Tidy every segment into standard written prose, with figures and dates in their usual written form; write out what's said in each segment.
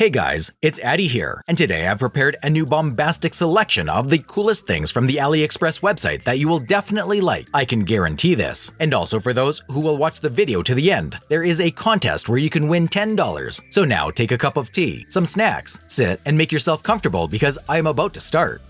Hey guys, it's Addy here, and today I've prepared a new bombastic selection of the coolest things from the Aliexpress website that you will definitely like. I can guarantee this. And also for those who will watch the video to the end, there is a contest where you can win $10. So now take a cup of tea, some snacks, sit, and make yourself comfortable because I am about to start.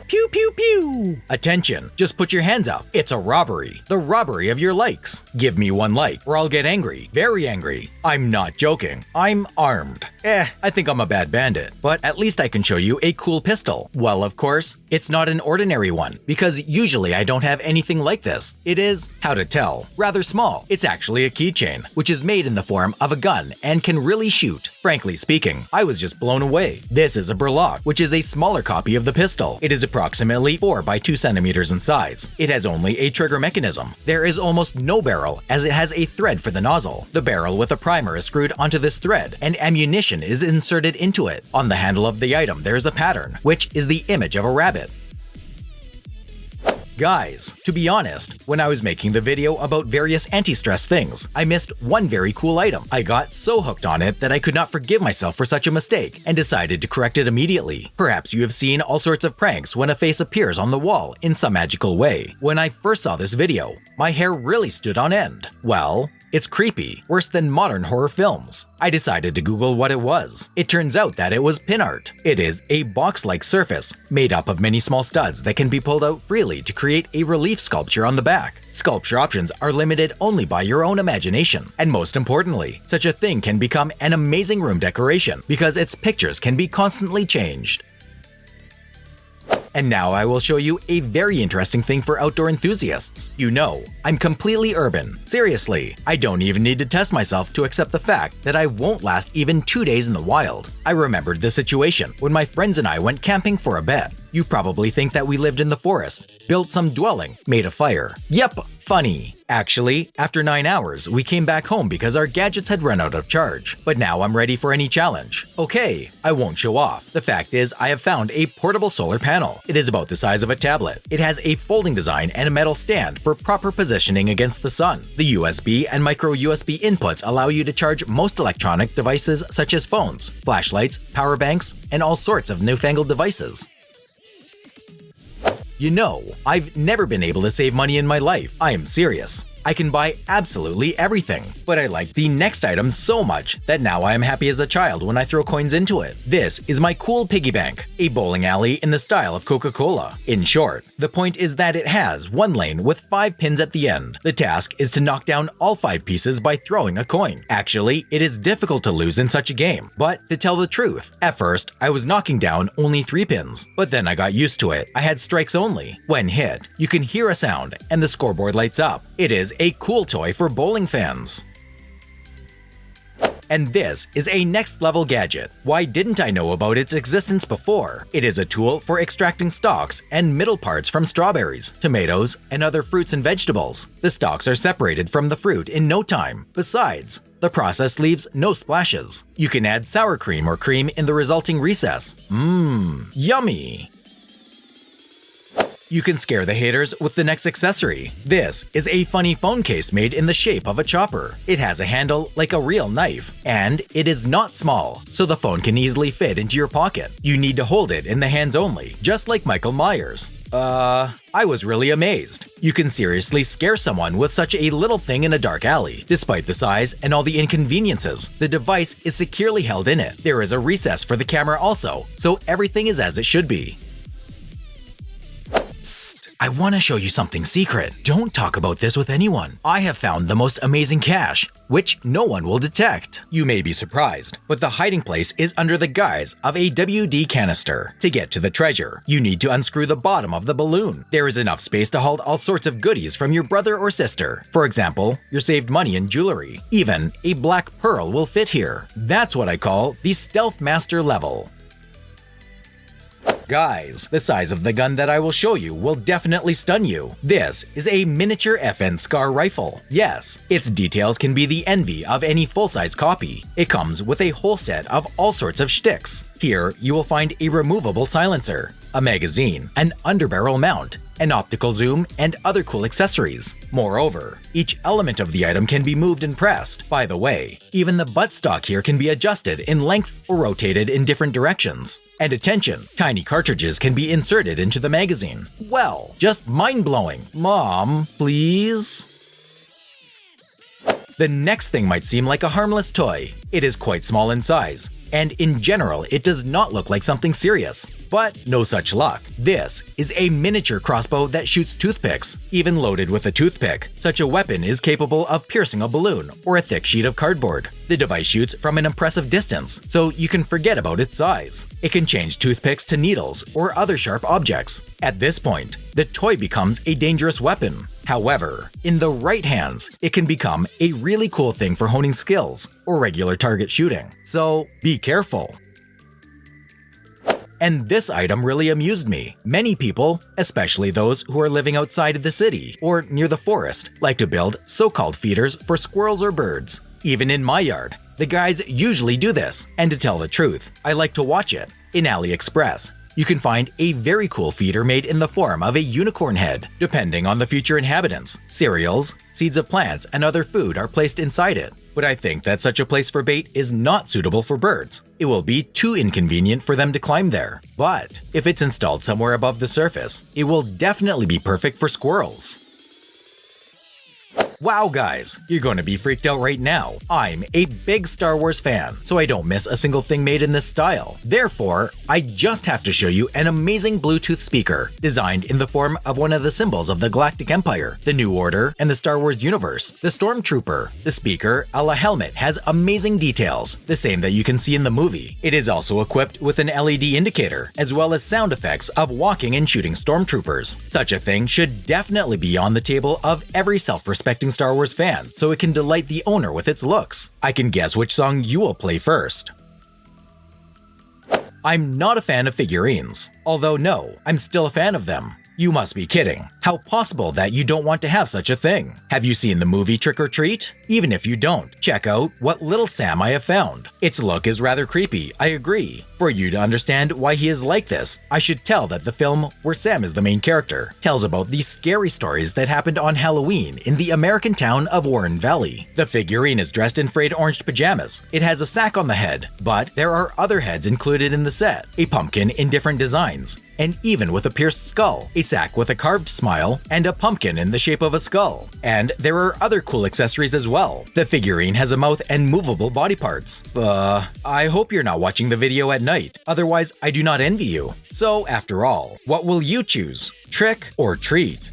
Pew pew pew! Attention, just put your hands up. It's a robbery. The robbery of your likes. Give me one like, or I'll get angry. Very angry. I'm not joking. I'm armed. I think I'm a bad bandit, but at least I can show you a cool pistol. Well, of course, it's not an ordinary one, because usually I don't have anything like this. It is, how to tell, rather small. It's actually a keychain, which is made in the form of a gun and can really shoot. Frankly speaking, I was just blown away. This is a Burlock, which is a smaller copy of the pistol. It is approximately 4 by 2 centimeters in size. It has only a trigger mechanism. There is almost no barrel, as it has a thread for the nozzle. The barrel with a primer is screwed onto this thread, and ammunition is inserted into it. On the handle of the item, there is a pattern, which is the image of a rabbit. Guys, to be honest, when I was making the video about various anti-stress things, I missed one very cool item. I got so hooked on it that I could not forgive myself for such a mistake and decided to correct it immediately. Perhaps you have seen all sorts of pranks when a face appears on the wall in some magical way. When I first saw this video, my hair really stood on end. Well, it's creepy, worse than modern horror films. I decided to Google what it was. It turns out that it was pin art. It is a box-like surface made up of many small studs that can be pulled out freely to create a relief sculpture on the back. Sculpture options are limited only by your own imagination. And most importantly, such a thing can become an amazing room decoration because its pictures can be constantly changed. And now I will show you a very interesting thing for outdoor enthusiasts. You know, I'm completely urban. Seriously, I don't even need to test myself to accept the fact that I won't last even 2 days in the wild. I remembered the situation when my friends and I went camping for a bet. You probably think that we lived in the forest, built some dwelling, made a fire. Yep, funny. Actually, after 9 hours, we came back home because our gadgets had run out of charge. But now I'm ready for any challenge. Okay, I won't show off. The fact is, I have found a portable solar panel. It is about the size of a tablet. It has a folding design and a metal stand for proper positioning against the sun. The USB and micro USB inputs allow you to charge most electronic devices such as phones, flashlights, power banks, and all sorts of newfangled devices. You know, I've never been able to save money in my life. I am serious. I can buy absolutely everything. But I like the next item so much that now I am happy as a child when I throw coins into it. This is my cool piggy bank, a bowling alley in the style of Coca-Cola. In short, the point is that it has one lane with 5 pins at the end. The task is to knock down all 5 pieces by throwing a coin. Actually, it is difficult to lose in such a game. But to tell the truth, at first, I was knocking down only 3 pins. But then I got used to it. I had strikes only. When hit, you can hear a sound and the scoreboard lights up. It is a cool toy for bowling fans. And this is a next-level gadget. Why didn't I know about its existence before? It is a tool for extracting stalks and middle parts from strawberries, tomatoes, and other fruits and vegetables. The stalks are separated from the fruit in no time. Besides, the process leaves no splashes. You can add sour cream or cream in the resulting recess. Yummy! You can scare the haters with the next accessory. This is a funny phone case made in the shape of a chopper. It has a handle like a real knife, and it is not small, so the phone can easily fit into your pocket. You need to hold it in the hands only, just like Michael Myers. I was really amazed. You can seriously scare someone with such a little thing in a dark alley. Despite the size and all the inconveniences, the device is securely held in it. There is a recess for the camera also, so everything is as it should be. Psst, I want to show you something secret. Don't talk about this with anyone. I have found the most amazing cache, which no one will detect. You may be surprised, but the hiding place is under the guise of a WD canister. To get to the treasure, you need to unscrew the bottom of the balloon. There is enough space to hold all sorts of goodies from your brother or sister. For example, your saved money and jewelry. Even a black pearl will fit here. That's what I call the Stealth Master level. Guys, the size of the gun that I will show you will definitely stun you. This is a miniature FN SCAR rifle. Yes, its details can be the envy of any full-size copy. It comes with a whole set of all sorts of shticks. Here, you will find a removable silencer, a magazine, an underbarrel mount, an optical zoom, and other cool accessories. Moreover, each element of the item can be moved and pressed. By the way, even the buttstock here can be adjusted in length or rotated in different directions. And attention, tiny cartridges can be inserted into the magazine. Well, just mind-blowing. Mom, please? The next thing might seem like a harmless toy. It is quite small in size, and in general, it does not look like something serious. But no such luck. This is a miniature crossbow that shoots toothpicks. Even loaded with a toothpick, such a weapon is capable of piercing a balloon or a thick sheet of cardboard. The device shoots from an impressive distance, so you can forget about its size. It can change toothpicks to needles or other sharp objects. At this point, the toy becomes a dangerous weapon. However, in the right hands, it can become a really cool thing for honing skills or regular target shooting. So be careful. And this item really amused me. Many people, especially those who are living outside of the city or near the forest, like to build so-called feeders for squirrels or birds. Even in my yard, the guys usually do this, and to tell the truth, I like to watch it. In Aliexpress, you can find a very cool feeder made in the form of a unicorn head. Depending on the future inhabitants, cereals, seeds of plants, and other food are placed inside it. But I think that such a place for bait is not suitable for birds. It will be too inconvenient for them to climb there. But if it's installed somewhere above the surface, it will definitely be perfect for squirrels. Wow guys, you're going to be freaked out right now. I'm a big Star Wars fan, so I don't miss a single thing made in this style. Therefore, I just have to show you an amazing Bluetooth speaker, designed in the form of one of the symbols of the Galactic Empire, the New Order, and the Star Wars universe, the Stormtrooper. The speaker, a la helmet, has amazing details, the same that you can see in the movie. It is also equipped with an LED indicator, as well as sound effects of walking and shooting stormtroopers. Such a thing should definitely be on the table of every self-respecting Star Wars fan, so it can delight the owner with its looks. I can guess which song you will play first. I'm not a fan of figurines. Although no, I'm still a fan of them. You must be kidding. How possible that you don't want to have such a thing? Have you seen the movie Trick or Treat? Even if you don't, check out what little Sam I have found. Its look is rather creepy, I agree. For you to understand why he is like this, I should tell that the film, where Sam is the main character, tells about the scary stories that happened on Halloween in the American town of Warren Valley. The figurine is dressed in frayed orange pajamas. It has a sack on the head, but there are other heads included in the set, a pumpkin in different designs, and even with a pierced skull, a sack with a carved smile, and a pumpkin in the shape of a skull. And there are other cool accessories as well. The figurine has a mouth and movable body parts. I hope you're not watching the video at night, otherwise I do not envy you. So after all, what will you choose? Trick or treat?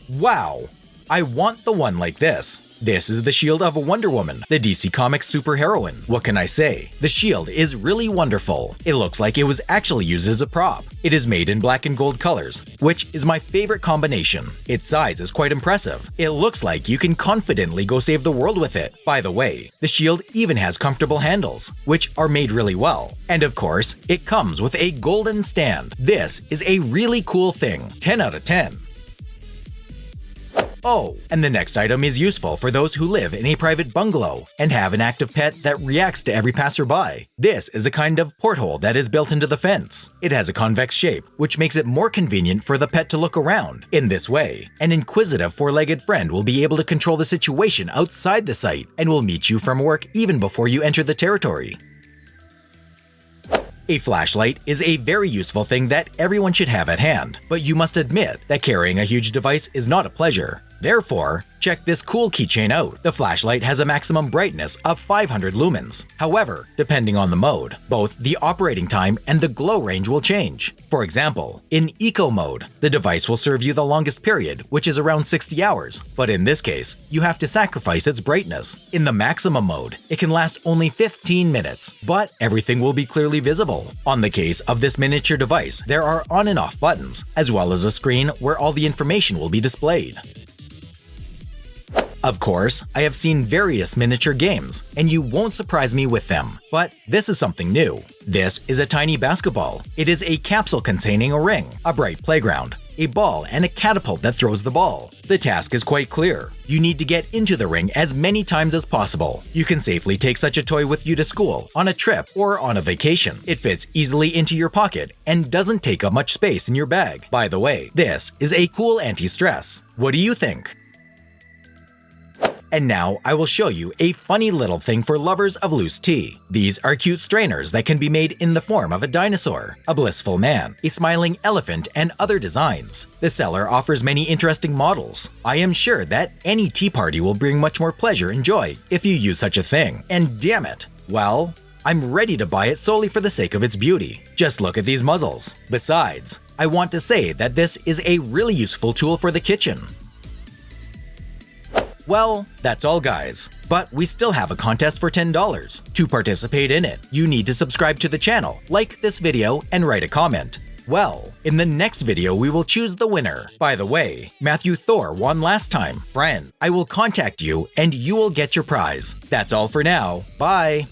Wow! I want the one like this. This is the shield of Wonder Woman, the DC Comics superheroine. What can I say? The shield is really wonderful. It looks like it was actually used as a prop. It is made in black and gold colors, which is my favorite combination. Its size is quite impressive. It looks like you can confidently go save the world with it. By the way, the shield even has comfortable handles, which are made really well. And of course, it comes with a golden stand. This is a really cool thing. 10 out of 10. Oh, and the next item is useful for those who live in a private bungalow and have an active pet that reacts to every passerby. This is a kind of porthole that is built into the fence. It has a convex shape, which makes it more convenient for the pet to look around. In this way, an inquisitive four-legged friend will be able to control the situation outside the site and will meet you from work even before you enter the territory. A flashlight is a very useful thing that everyone should have at hand, but you must admit that carrying a huge device is not a pleasure. Therefore, check this cool keychain out. The flashlight has a maximum brightness of 500 lumens. However, depending on the mode, both the operating time and the glow range will change. For example, in Eco mode, the device will serve you the longest period, which is around 60 hours, but in this case, you have to sacrifice its brightness. In the maximum mode, it can last only 15 minutes, but everything will be clearly visible. On the case of this miniature device, there are on and off buttons, as well as a screen where all the information will be displayed. Of course, I have seen various miniature games, and you won't surprise me with them. But this is something new. This is a tiny basketball. It is a capsule containing a ring, a bright playground, a ball, and a catapult that throws the ball. The task is quite clear. You need to get into the ring as many times as possible. You can safely take such a toy with you to school, on a trip, or on a vacation. It fits easily into your pocket and doesn't take up much space in your bag. By the way, this is a cool anti-stress. What do you think? And now I will show you a funny little thing for lovers of loose tea. These are cute strainers that can be made in the form of a dinosaur, a blissful man, a smiling elephant, and other designs. The seller offers many interesting models. I am sure that any tea party will bring much more pleasure and joy if you use such a thing. And damn it, well, I'm ready to buy it solely for the sake of its beauty. Just look at these muzzles. Besides, I want to say that this is a really useful tool for the kitchen. Well, that's all guys, but we still have a contest for $10. To participate in it, you need to subscribe to the channel, like this video, and write a comment. Well, in the next video we will choose the winner. By the way, Matthew Thor won last time. Friend, I will contact you and you will get your prize. That's all for now. Bye!